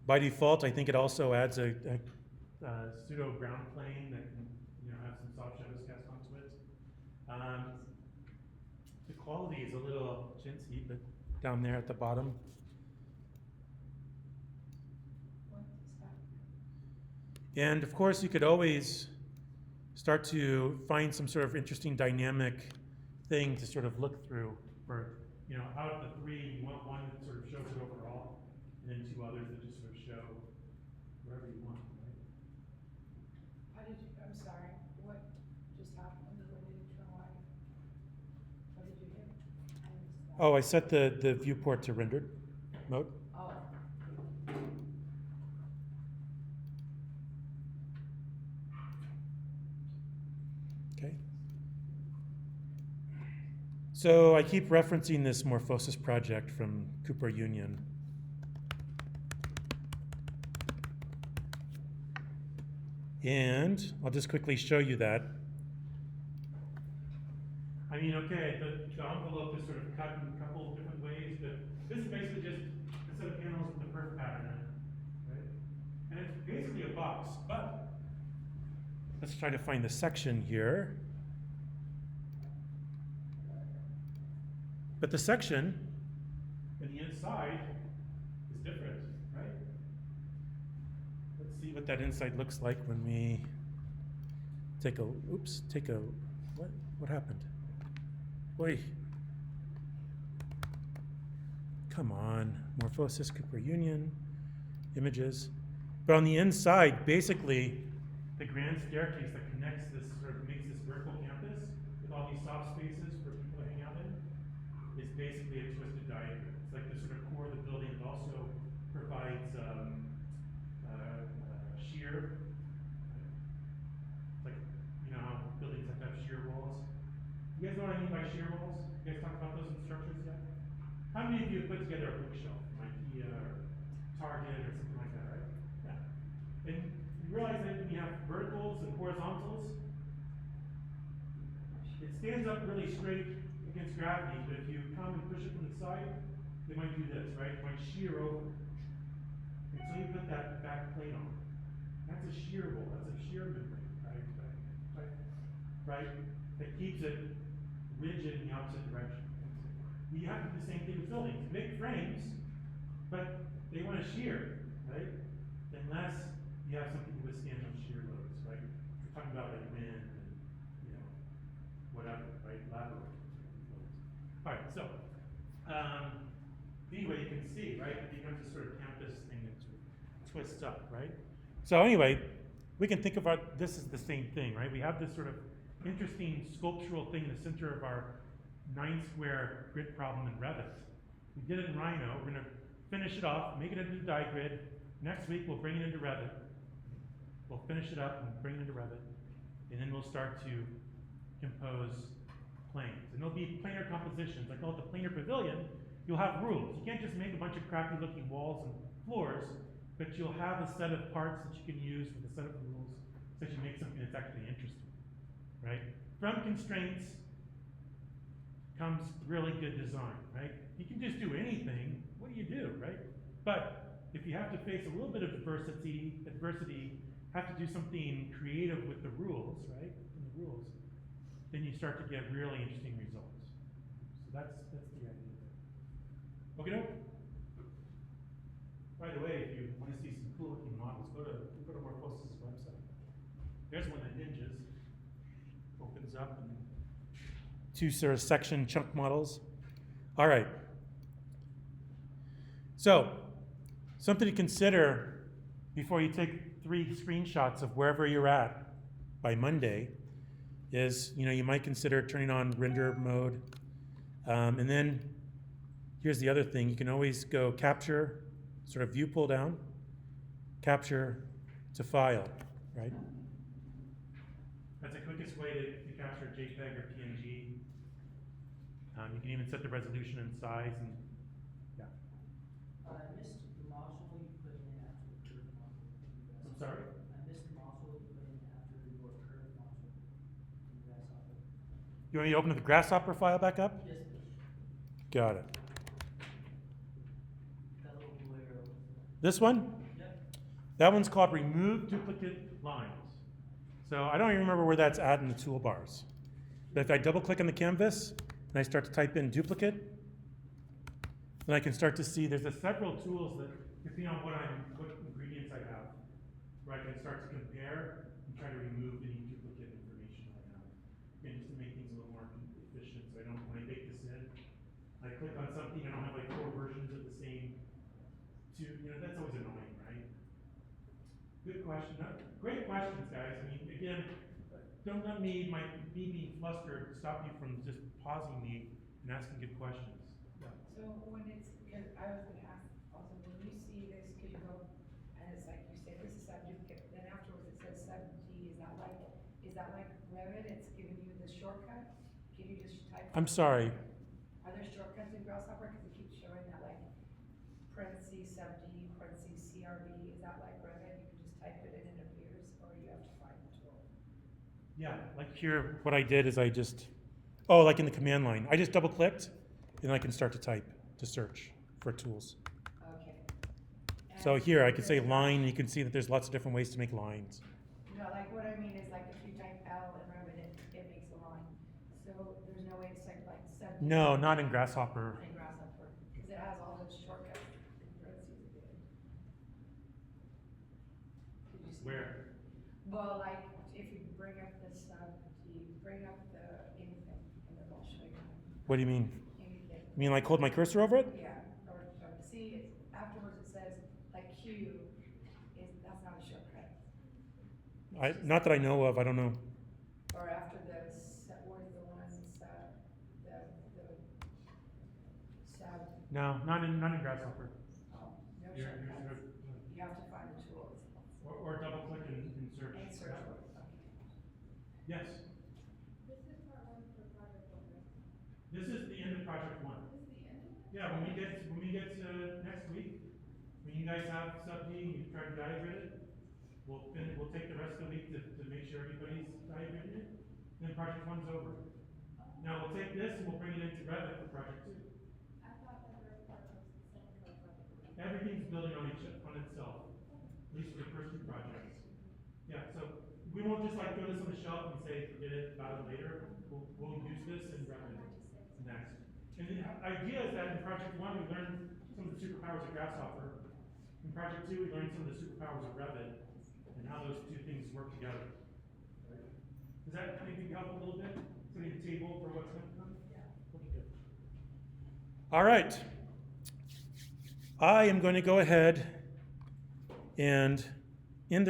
By default, I think it also adds a pseudo ground plane that can, have some soft shadows cast onto it. The quality is a little chintzy, but down there at the bottom. What is that? And of course, you could always start to find some sort of interesting dynamic thing to sort of look through for, out of the 3, you want one that sort of shows it overall, and then 2 others that just sort of show wherever you want, right? I'm sorry, what just happened? What did it turn on? What did you hit? I missed that. Oh, I set the viewport to rendered mode. Oh. Okay. So I keep referencing this Morphosis project from Cooper Union. And I'll just quickly show you that. I mean, okay, the envelope is sort of cut in a couple of different ways, but this is basically just a set of panels with the perf pattern in it, right? And it's basically a box, but let's try to find the section here. But the section in the inside is different, right? Let's see what that inside looks like when we what happened? Boy, come on, Morphosis, Cooper Union, images. But on the inside, basically, the grand staircase that connects this, sort of makes this vertical campus with all these soft spaces for people to hang out in, is basically a twisted diagram. It's like the sort of core of the building. It also provides shear. Like, how buildings have to have shear walls. You guys know what I mean by shear walls? You guys talked about those in structures yet? How many of you have put together a bookshelf from IKEA or Target or something like that, right? Yeah. And you realize that when you have verticals and horizontals, it stands up really straight against gravity, but if you come and push it from the side, they might do this, right? It might shear over. And so you put that back plate on. That's a shear wall, that's a shear membrane, right? That keeps it rigid in the opposite direction. You have to do the same thing with buildings, big frames, but they want to shear, right? Unless you have something to withstand those shear loads, right? We're talking about like wind and, you know, whatever, right? Lateral loads. All right, so, anyway, you can see, right? It becomes a sort of campus thing that sort of twists up, right? So anyway, we can think about this as the same thing, right? We have this sort of interesting sculptural thing in the center of our 9-square grid problem in Revit. We did it in Rhino. We're going to finish it off, make it a new digrid. Next week, we'll bring it into Revit. We'll finish it up and bring it into Revit. And then we'll start to compose planes. And there'll be planar compositions. I call it the planar pavilion. You'll have rules. You can't just make a bunch of crappy looking walls and floors, but you'll have a set of parts that you can use with a set of rules so that you make something that's actually interesting, right? From constraints comes really good design, right? You can just do anything. What do you do, right? But if you have to face a little bit of adversity, have to do something creative with the rules, right? In the rules, then you start to get really interesting results. So that's the idea there. Okay, doke? By the way, if you want to see some cool looking models, go to Morphosis' website. There's one that hinges, opens up, and 2 sort of section chunk models. All right. So, something to consider before you take 3 screenshots of wherever you're at by Monday is, you might consider turning on render mode. And then here's the other thing. You can always go capture, sort of view pull down, capture to file, right? That's the quickest way to capture JPEG or PNG. You can even set the resolution and size and, yeah. I missed the module you put in after the curve module. I'm sorry? I missed the module you put in after your curve module in Grasshopper. You want me to open the Grasshopper file back up? Yes, please. Got it. That little blue arrow. This one? Yep. That one's called Remove Duplicate Lines. So I don't even remember where that's at in the toolbars. But if I double click on the canvas and I start to type in duplicate, then I can start to see there's several tools that, depending on what ingredients I have, where I can start to compare and try to remove any duplicate information I have. And just to make things a little more efficient, so I don't, when I bake this in, I click on something, I don't have like 4 versions of the same that's always annoying, right? Good question. Great questions, guys. I mean, again, don't let me being flustered stop you from just pausing me and asking good questions. Yeah. So when it's, because I was gonna ask also, when you see this, cause you go, and it's like, you say this is sub-duplicate, then afterwards it says sub-D, is that like Revit, it's giving you the shortcut? Can you just type? I'm sorry. Are there shortcuts in Grasshopper? Cause it keeps showing that like parentheses sub-D, parentheses CRD, is that like Revit? You can just type it and it appears, or you have to find the tool? Yeah, like here, what I did is like in the command line, I just double clicked and I can start to type, to search for tools. Okay. So And here I could say there's- line, you can see that there's lots of different ways to make lines. No, like what I mean is like if you type L in Revit, it makes a line. So there's no way to type like sub. No, not in Grasshopper. In Grasshopper, because it has all those shortcuts in parentheses again. Did you see? Where? Well, like if you bring up the sub, you bring up the anything, and then I'll show you What do you mean? anything. You mean like hold my cursor over it? Yeah, or see, afterwards it says like Q that's not a shortcut. Not that I know of, I don't know. Or after what is the ones, the sub, No, not in Grasshopper. no You're shortcuts. You have to find the tools. or double click and search. And search for it, okay. Yes, This is part 1 for project 1, right? this is the end of project 1. This is the end of it? Yeah, when we get to next week, when you guys have sub-D and you try to diagram it, we'll take the rest of the week to make sure everybody's diagramming it, then project 1's over. Now we'll take this and we'll bring it into Revit for project 2. I thought that the rest part was the same for project 1. Everything's building on itself, at least for the first 2 projects. We won't just like throw this on the shelf and say, forget it, about it later. We'll use this in Revit next. And the idea is that in project 1, we learned some of the superpowers of Grasshopper. In project 2, we learned some of the superpowers of Revit and how those two things work together. Right? Does that maybe help a little bit? Setting the table for what's going to come? Yeah. Okay, good. All right. I am going to go ahead and end the